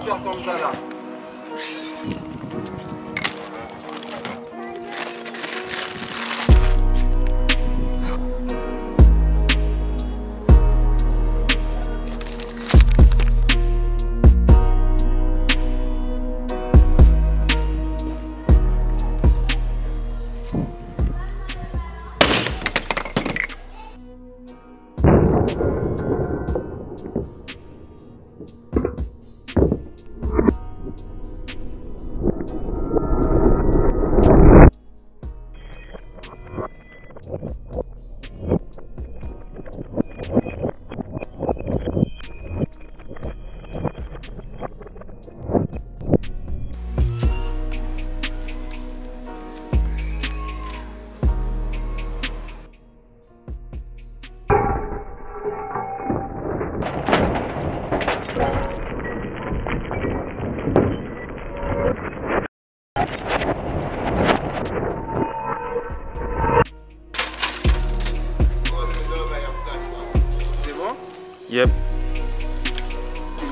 personne là. Yep. Tu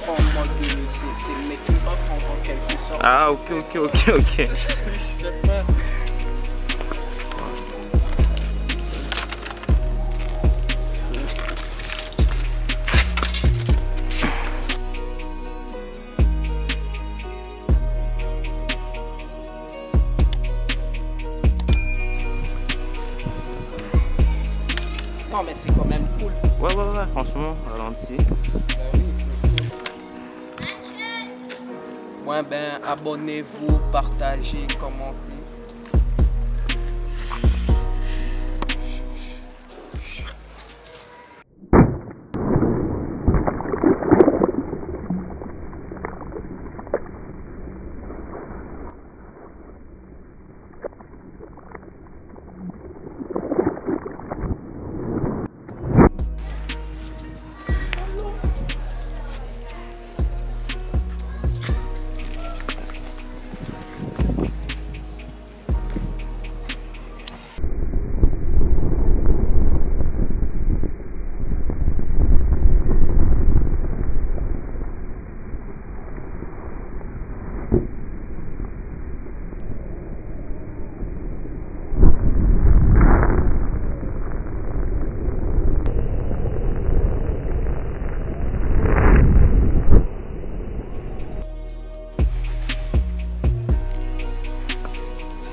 prends en mode de c'est making off en quelque sorte. Ah ok. Je sais pas. Non mais c'est quand même cool. Ouais, franchement, ralenti. Oui, c'est cool. Ouais, ben, abonnez-vous, partagez, commentez.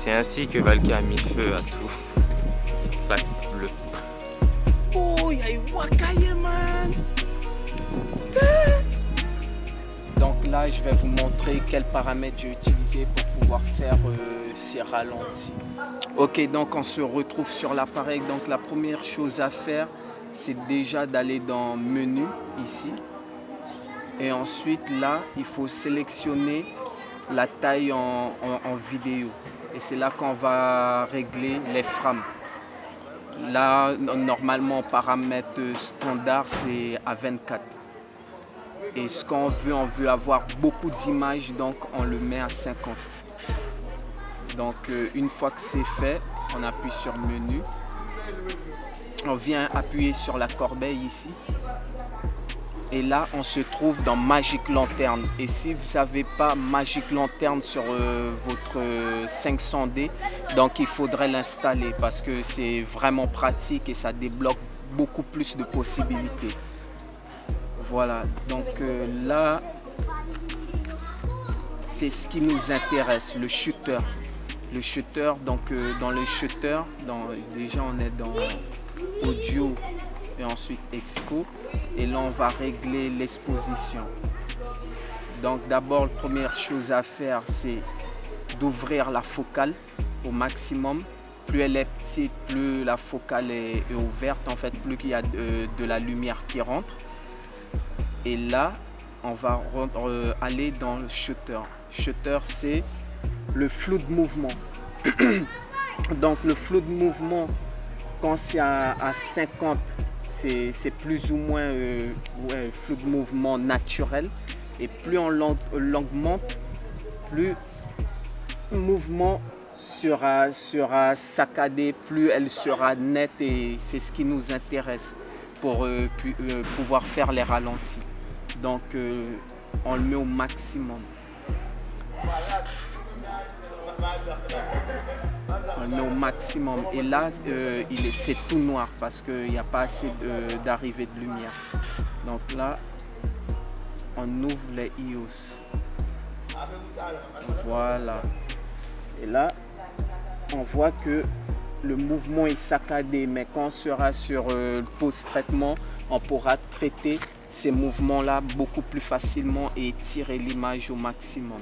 C'est ainsi que Valka a mis feu à tout. Plaque bleue. Oh, il y a eu Wakaye, man! Donc là, je vais vous montrer quels paramètres j'ai utilisé pour pouvoir faire ces ralentis. Ok, donc on se retrouve sur l'appareil. Donc la première chose à faire, c'est déjà d'aller dans menu ici. Et ensuite là, il faut sélectionner la taille en vidéo. Et c'est là qu'on va régler les frames. Là, normalement, paramètre standard, c'est à 24. Et ce qu'on veut, on veut avoir beaucoup d'images, donc on le met à 50. Donc une fois que c'est fait, on appuie sur menu. On vient appuyer sur la corbeille ici. Et là, on se trouve dans Magic Lantern. Et si vous n'avez pas Magic Lantern sur votre 500D, donc il faudrait l'installer parce que c'est vraiment pratique et ça débloque beaucoup plus de possibilités. Voilà, donc là, c'est ce qui nous intéresse, le shooter. Le shooter, donc dans le shooter, déjà on est dans audio et ensuite expo. Et là, on va régler l'exposition. Donc d'abord, la première chose à faire, c'est d'ouvrir la focale au maximum. Plus elle est petite, plus la focale est ouverte, en fait, plus il y a de la lumière qui rentre. Et là, on va aller dans le shutter. Shutter, c'est le flou de mouvement. Donc le flou de mouvement, quand c'est à 50, c'est plus ou moins flou de mouvement naturel. Et plus on l'augmente, plus le mouvement sera saccadé, plus elle sera nette, et c'est ce qui nous intéresse pour pouvoir faire les ralentis. Donc on le met au maximum. On le met au maximum. Et là, c'est tout noir parce qu'il n'y a pas assez d'arrivée de lumière. Donc là, on ouvre les iOS. Voilà. Et là, on voit que le mouvement est saccadé. Mais quand on sera sur le post-traitement, on pourra traiter ces mouvements-là beaucoup plus facilement et étirer l'image au maximum.